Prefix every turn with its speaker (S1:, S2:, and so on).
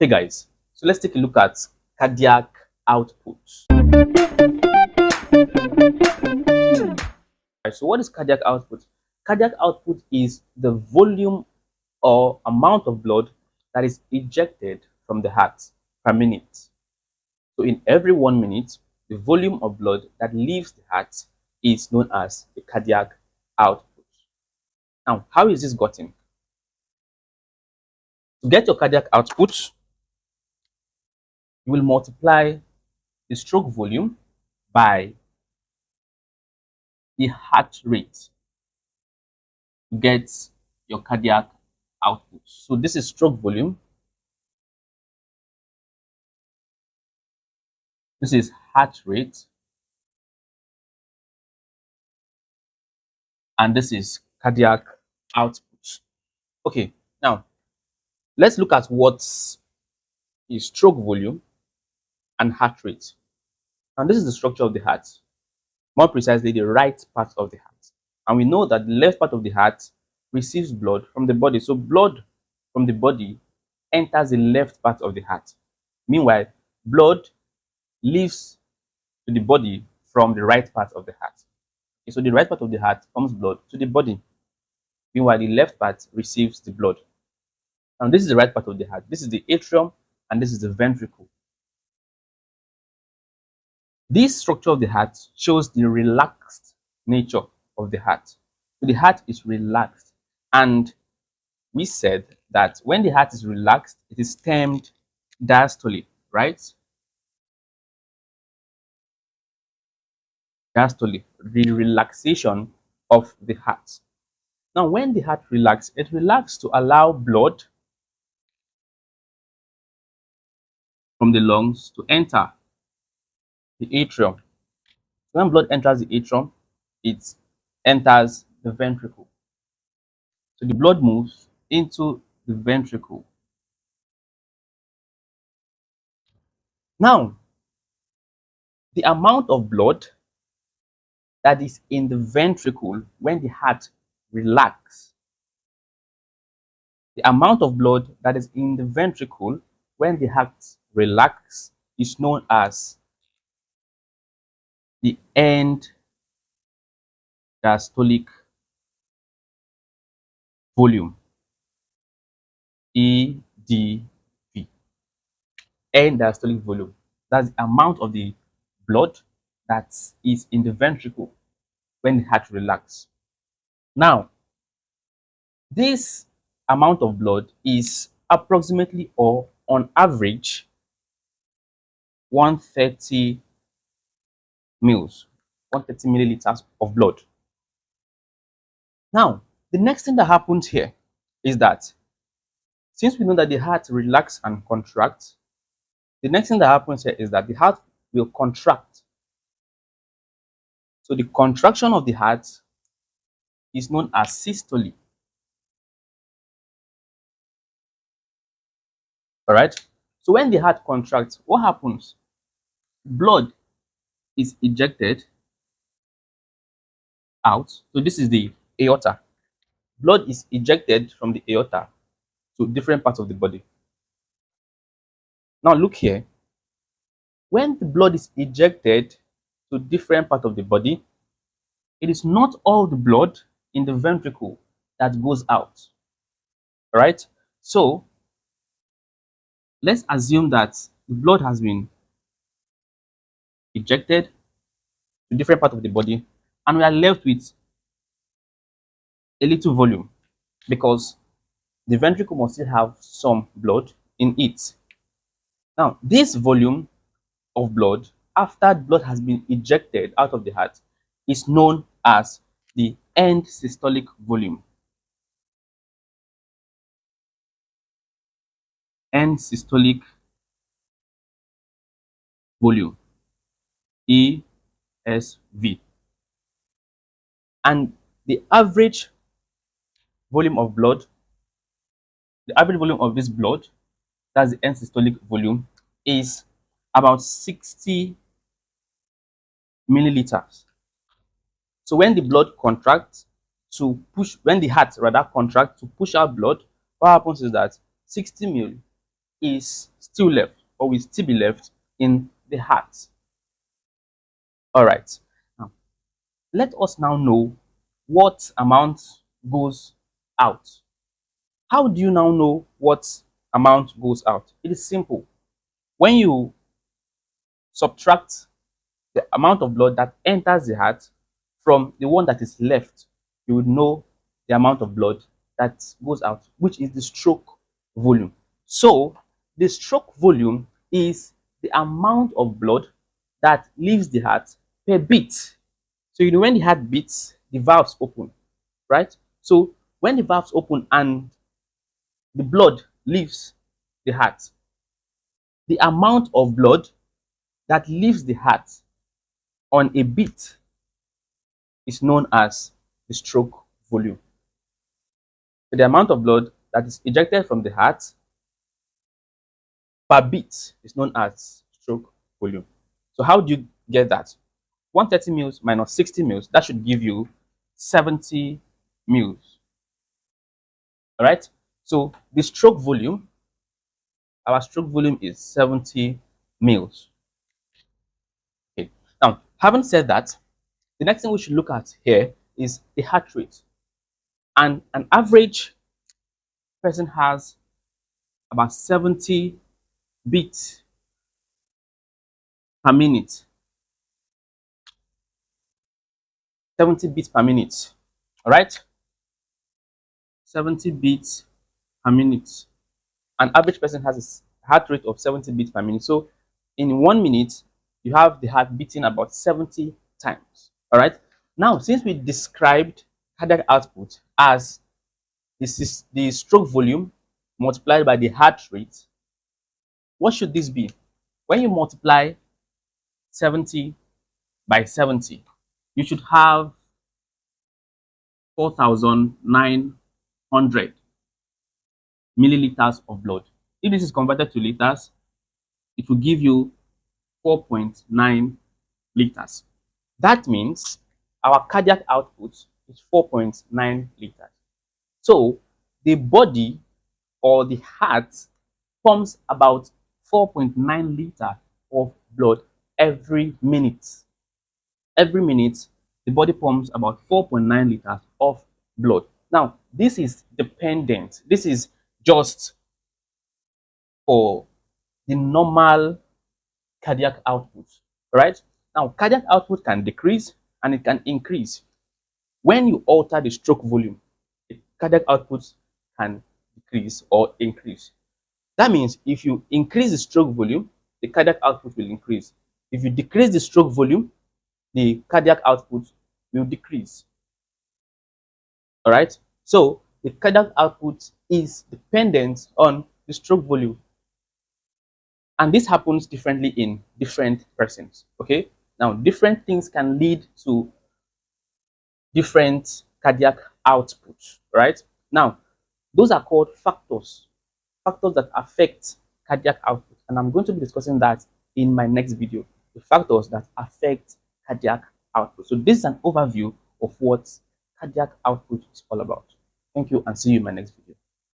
S1: Hey guys, so let's take a look at cardiac output. Right, so what is cardiac output? Cardiac output is the volume or amount of blood that is ejected from the heart per minute. So in every 1 minute, the volume of blood that leaves the heart is known as the cardiac output. Now, how is this gotten? To get your cardiac output, you will multiply the stroke volume by the heart rate to get your cardiac output. So this is stroke volume. This is heart rate. And this is cardiac output. Okay, now let's look at what is stroke volume and heart rate. And this is the structure of the heart, more precisely the right part of the heart. And we know that the left part of the heart receives blood from the body. So blood from the body enters the left part of the heart. Meanwhile, blood leaves to the body from the right part of the heart. Okay, so the right part of the heart pumps blood to the body. Meanwhile, the left part receives the blood. Now, this is the right part of the heart. This is the atrium, and this is the ventricle. This structure of the heart shows the relaxed nature of the heart. So the heart is relaxed. And we said that when the heart is relaxed, it is termed diastole, right? Diastole, the relaxation of the heart. Now, when the heart relaxes, it relaxes to allow blood from the lungs to enter the atrium. When blood enters the atrium, it enters the ventricle. So the blood moves into the ventricle. Now, the amount of blood that is in the ventricle when the heart relaxes, the amount of blood that is in the ventricle when the heart relaxes is known as the end diastolic volume, EDV. End diastolic volume. That's the amount of the blood that is in the ventricle when the heart relaxes. Now, this amount of blood is approximately or on average 130 mils, 130 milliliters of blood. Now, the next thing that happens here is that since we know that the heart relaxes and contracts, the next thing that happens here is that the heart will contract. So the contraction of the heart is known as systole. All right. So when the heart contracts, what happens? Blood is ejected out. So this is the aorta. Blood is ejected from the aorta to different parts of the body. Now look here. When the blood is ejected to different parts of the body, it is not all the blood in the ventricle that goes out. All right. So let's assume that the blood has been ejected to different parts of the body, and we are left with a little volume because the ventricle must still have some blood in it. Now, this volume of blood, after blood has been ejected out of the heart, is known as the end systolic volume. End systolic volume, ESV. And the average volume of blood, the average volume of this blood, that's the end systolic volume, is about 60 milliliters. So when the blood contracts to push, when the heart rather contracts to push out blood, what happens is that 60 ml is still left or will still be left in the heart. All right. Now, let us now know what amount goes out. How do you now know what amount goes out? It is simple. When you subtract the amount of blood that enters the heart from the one that is left, you would know the amount of blood that goes out, which is the stroke volume. So the stroke volume is the amount of blood that leaves the heart per beat. So you know when the heart beats, the valves open, right? So when the valves open and the blood leaves the heart, the amount of blood that leaves the heart on a beat is known as the stroke volume. So the amount of blood that is ejected from the heart per beat is known as stroke volume. So how do you get that? 130 mils minus 60 mils, that should give you 70 mils. All right. So the stroke volume, our stroke volume is 70 mils. Okay. Now, having said that, the next thing we should look at here is the heart rate. And an average person has about 70 beats per minute. 70 beats per minute. All right. 70 beats per minute. An average person has a heart rate of 70 beats per minute. So in 1 minute, you have the heart beating about 70 times. All right. Now, since we described cardiac output as this is the stroke volume multiplied by the heart rate, what should this be? When you multiply 70 by 70, you should have 4,900 milliliters of blood. If this is converted to liters, it will give you 4.9 liters. That means our cardiac output is 4.9 liters. So the body or the heart pumps about 4.9 liters of blood every minute. Every minute, the body pumps about 4.9 liters of blood. Now, this is dependent. This is just for the normal cardiac output, right? Now, cardiac output can decrease and it can increase. When you alter the stroke volume, the cardiac output can decrease or increase. That means if you increase the stroke volume, the cardiac output will increase. If you decrease the stroke volume, the cardiac output will decrease. All right. So the cardiac output is dependent on the stroke volume. And this happens differently in different persons. Okay. Now, different things can lead to different cardiac outputs, right? Now, those are called factors, factors that affect cardiac output. And I'm going to be discussing that in my next video, the factors that affect cardiac output. So this is an overview of what cardiac output is all about. Thank you and see you in my next video.